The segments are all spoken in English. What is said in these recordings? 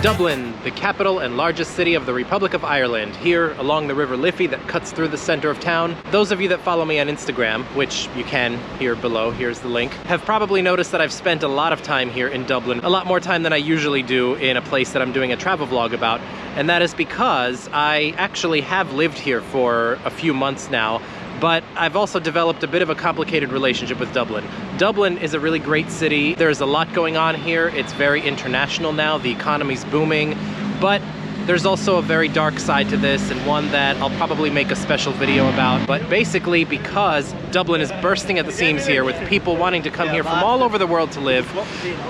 Dublin, the capital and largest city of the Republic of Ireland, here along the River Liffey that cuts through the center of town. Those of you that follow me on Instagram, which you can here below, here's the link, have probably noticed that I've spent a lot of time here in Dublin, a lot more time than I usually do in a place that I'm doing a travel vlog about, and that is because I actually have lived here for a few months now. But I've also developed a bit of a complicated relationship with Dublin. Dublin is a really great city. There's a lot going on here. It's very international now. The economy's booming. But there's also a very dark side to this, and one that I'll probably make a special video about. But basically, because Dublin is bursting at the seams here with people wanting to come here from all over the world to live,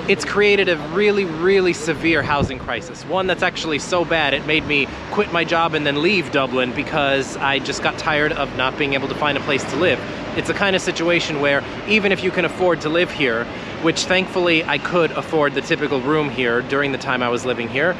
it's created a really, really severe housing crisis. One that's actually so bad it made me quit my job and then leave Dublin because I just got tired of not being able to find a place to live. It's a kind of situation where even if you can afford to live here, which thankfully I could afford the typical room here during the time I was living here,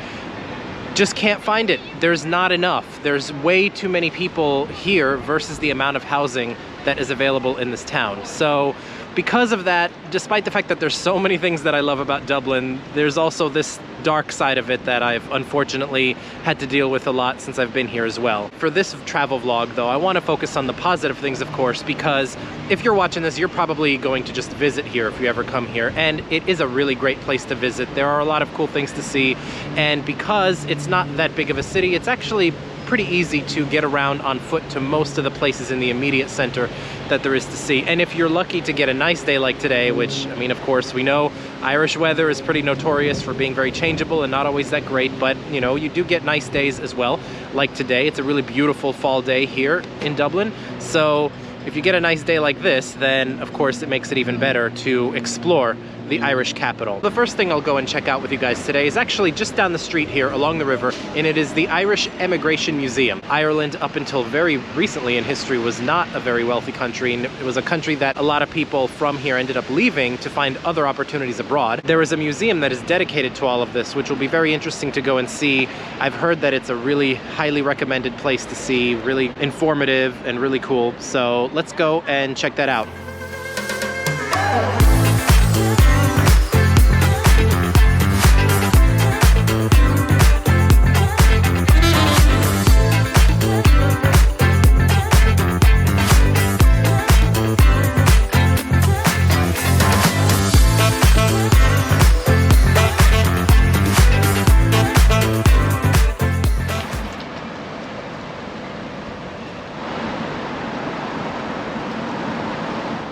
just can't find it. There's not enough. There's way too many people here versus the amount of housing that is available in this town. So because of that, despite the fact that there's so many things that I love about Dublin, there's also this dark side of it that I've unfortunately had to deal with a lot since I've been here as well. For this travel vlog though, I want to focus on the positive things, of course, because if you're watching this, you're probably going to just visit here if you ever come here, and it is a really great place to visit. There are a lot of cool things to see, and because it's not that big of a city, it's actually pretty easy to get around on foot to most of the places in the immediate center that there is to see. And if you're lucky to get a nice day like today, which, I mean, of course, we know Irish weather is pretty notorious for being very changeable and not always that great, but, you know, you do get nice days as well. Like today, it's a really beautiful fall day here in Dublin. So if you get a nice day like this, then, of course, it makes it even better to explore the Irish capital. The first thing I'll go and check out with you guys today is actually just down the street here along the river, and it is the Irish Emigration Museum. Ireland, up until very recently in history, was not a very wealthy country, and it was a country that a lot of people from here ended up leaving to find other opportunities abroad. There is a museum that is dedicated to all of this, which will be very interesting to go and see. I've heard that it's a really highly recommended place to see, really informative and really cool. So let's go and check that out.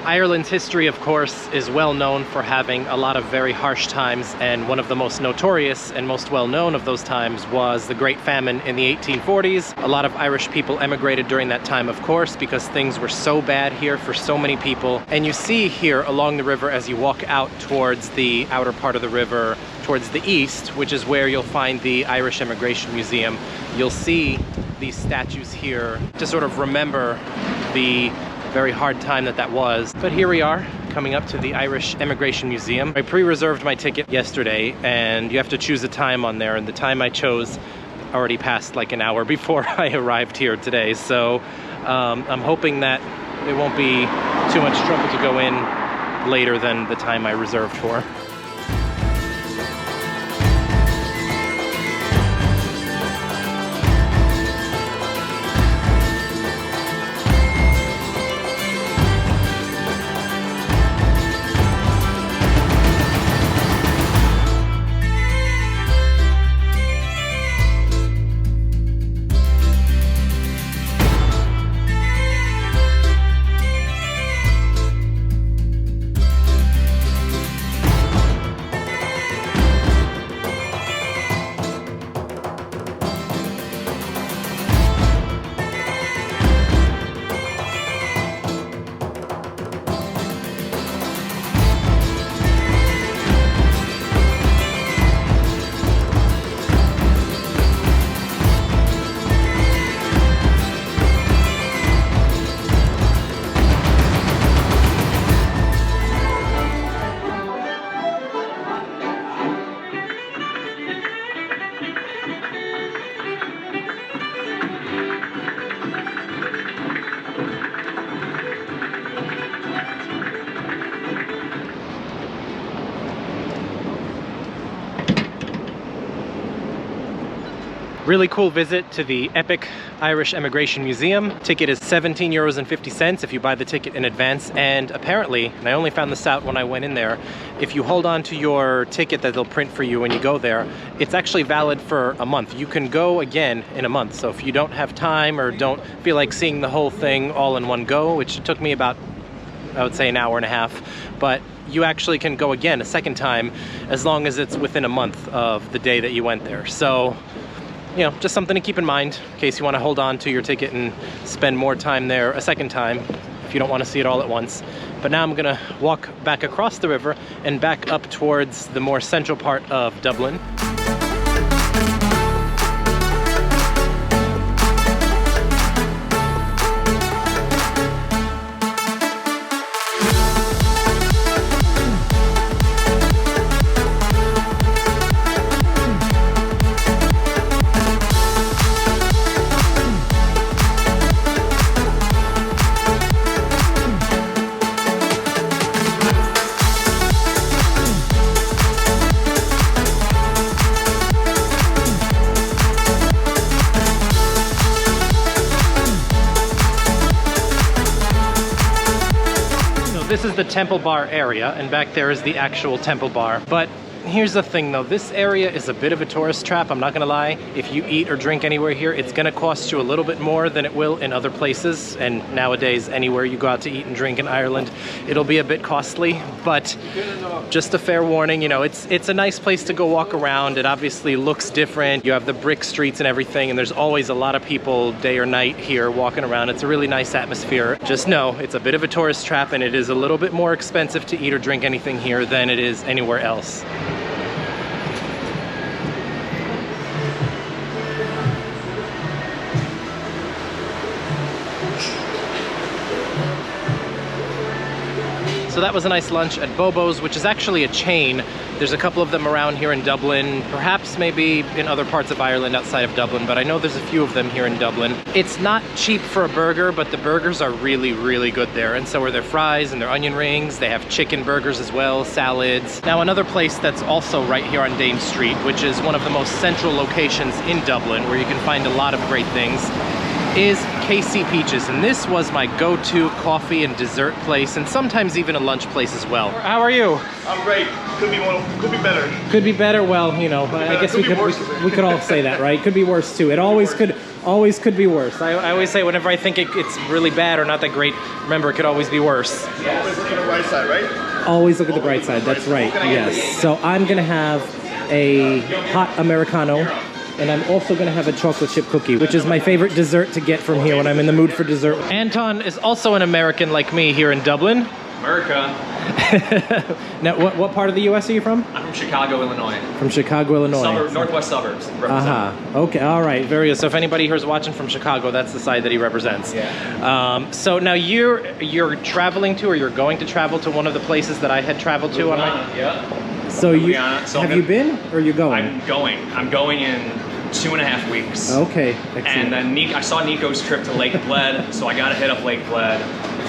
Ireland's history, of course, is well known for having a lot of very harsh times, and one of the most notorious and most well known of those times was the Great Famine in the 1840s. A lot of Irish people emigrated during that time, of course, because things were so bad here for so many people. And you see here along the river, as you walk out towards the outer part of the river, towards the east, which is where you'll find the Irish Emigration Museum, you'll see these statues here to sort of remember the very hard time that was. But here we are, coming up to the Irish Emigration Museum. I pre-reserved my ticket yesterday, and you have to choose a time on there, and the time I chose already passed like an hour before I arrived here today. So I'm hoping that it won't be too much trouble to go in later than the time I reserved for. Really cool visit to the epic Irish Emigration Museum. Ticket is €17.50 if you buy the ticket in advance, and apparently, and I only found this out when I went in there, if you hold on to your ticket that they'll print for you when you go there, it's actually valid for a month. You can go again in a month, so if you don't have time or don't feel like seeing the whole thing all in one go, which took me about, I would say, an hour and a half, but you actually can go again a second time as long as it's within a month of the day that you went there. So, you know, just something to keep in mind in case you want to hold on to your ticket and spend more time there a second time if you don't want to see it all at once. But now I'm gonna walk back across the river and back up towards the more central part of Dublin. This is the Temple Bar area, and back there is the actual Temple Bar. But here's the thing though, this area is a bit of a tourist trap, I'm not gonna lie. If you eat or drink anywhere here, it's gonna cost you a little bit more than it will in other places. And nowadays, anywhere you go out to eat and drink in Ireland, it'll be a bit costly. But just a fair warning, you know, it's a nice place to go walk around. It obviously looks different. You have the brick streets and everything, and there's always a lot of people day or night here walking around. It's a really nice atmosphere. Just know, it's a bit of a tourist trap, and it is a little bit more expensive to eat or drink anything here than it is anywhere else. So that was a nice lunch at Bobo's, which is actually a chain. There's a couple of them around here in Dublin, perhaps maybe in other parts of Ireland outside of Dublin, but I know there's a few of them here in Dublin. It's not cheap for a burger, but the burgers are really, really good there. And so are their fries and their onion rings. They have chicken burgers as well, salads. Now another place that's also right here on Dame Street, which is one of the most central locations in Dublin, where you can find a lot of great things, is KC Peaches, and this was my go-to coffee and dessert place, and sometimes even a lunch place as well. How are you? I'm great. Could be better. Could be better. Well, you know, I guess we could all say that, right? Could be worse too. It always could be worse. I always say whenever I think it's really bad or not that great, remember it could always be worse. Yeah. Always look at the bright side, right? Always look at the bright side. That's right. Yes. So I'm gonna have a hot Americano. And I'm also gonna have a chocolate chip cookie, which is my favorite dessert to get from here when I'm in the mood for dessert. Anton is also an American like me here in Dublin. America. Now, what part of the US are you from? I'm from Chicago, Illinois. From Chicago, Illinois. Northwest suburbs. Okay, all right, very good. So if anybody here is watching from Chicago, that's the side that he represents. Yeah. So now you're traveling to, or you're going to travel to one of the places that I had traveled to on my... Yeah. So have you been, or are you going? I'm going in 2.5 weeks. Okay, excellent. And then I saw Niko's trip to Lake Bled, so I gotta hit up Lake Bled.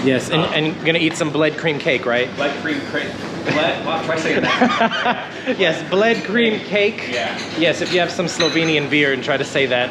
Yes, and gonna eat some bled cream cake, right? Bled cream cake. Bled? Wow, try saying that. Yes, bled cream cake. Yeah. Yes, if you have some Slovenian beer and try to say that.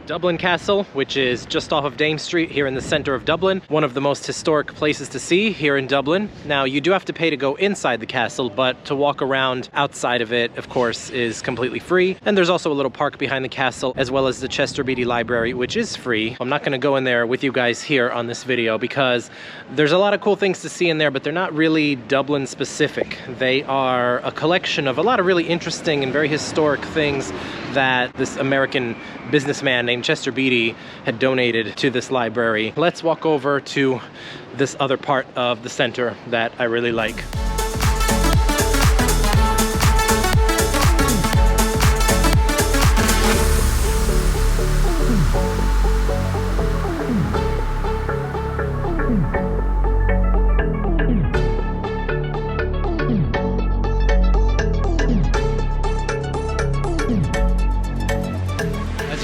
Dublin Castle, which is just off of Dame Street here in the center of Dublin. One of the most historic places to see here in Dublin. Now, you do have to pay to go inside the castle, but to walk around outside of it, of course, is completely free. And there's also a little park behind the castle, as well as the Chester Beatty Library, which is free. I'm not gonna go in there with you guys here on this video because there's a lot of cool things to see in there, but they're not really Dublin specific. They are a collection of a lot of really interesting and very historic things that this American businessman named Chester Beatty had donated to this library. Let's walk over to this other part of the center that I really like.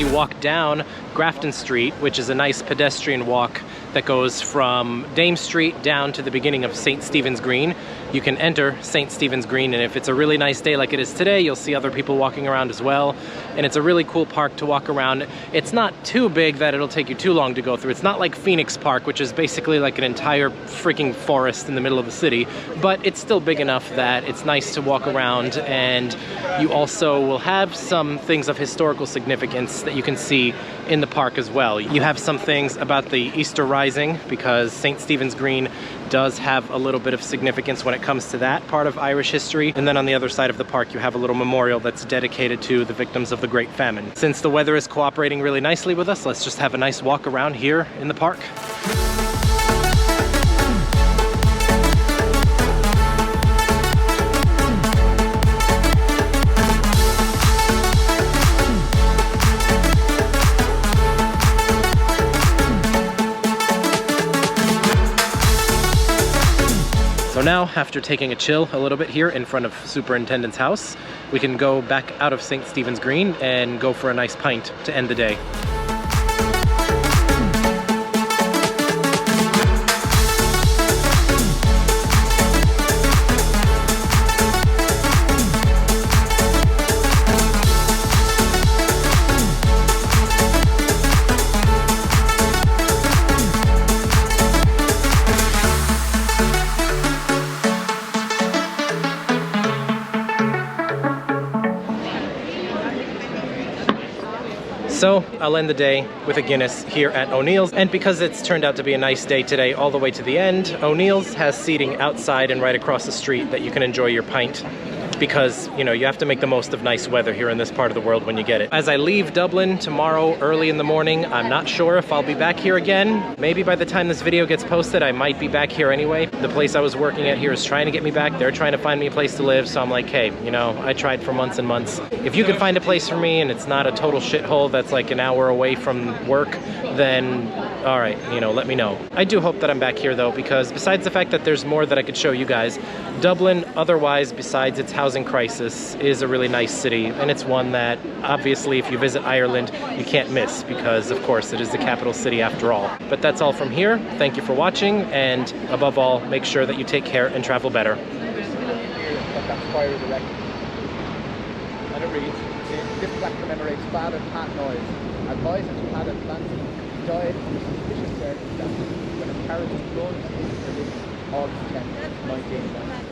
you walk down Grafton Street, which is a nice pedestrian walk that goes from Dame Street down to the beginning of St. Stephen's Green. You can enter St. Stephen's Green, and if it's a really nice day like it is today, you'll see other people walking around as well. And it's a really cool park to walk around. It's not too big that it'll take you too long to go through. It's not like Phoenix Park, which is basically like an entire freaking forest in the middle of the city, but it's still big enough that it's nice to walk around, and you also will have some things of historical significance that you can see in the park as well. You have some things about the Easter Rising, because St. Stephen's Green does have a little bit of significance when it comes to that part of Irish history. And then on the other side of the park, you have a little memorial that's dedicated to the victims of the Great Famine. Since the weather is cooperating really nicely with us, let's just have a nice walk around here in the park. So now, after taking a chill a little bit here in front of Superintendent's house, we can go back out of St. Stephen's Green and go for a nice pint to end the day. So I'll end the day with a Guinness here at O'Neill's, and because it's turned out to be a nice day today all the way to the end, O'Neill's has seating outside and right across the street that you can enjoy your pint, because, you know, you have to make the most of nice weather here in this part of the world when you get it. As I leave Dublin tomorrow early in the morning, I'm not sure if I'll be back here again. Maybe by the time this video gets posted, I might be back here anyway. The place I was working at here is trying to get me back. They're trying to find me a place to live, so I'm like, hey, you know, I tried for months and months. If you can find a place for me and it's not a total shithole that's like an hour away from work, then all right, you know, let me know. I do hope that I'm back here though, because besides the fact that there's more that I could show you guys, Dublin, otherwise, besides its housing crisis, is a really nice city, and it's one that obviously if you visit Ireland you can't miss, because of course it is the capital city after all. But that's all from here. Thank you for watching, and above all, make sure that you take care and travel better. And it reads, this plaque commemorates Father Pat Noyes, advisor to Father Clancy. He died under suspicious circumstances when his carriage was plunged into the river August 10, 1911.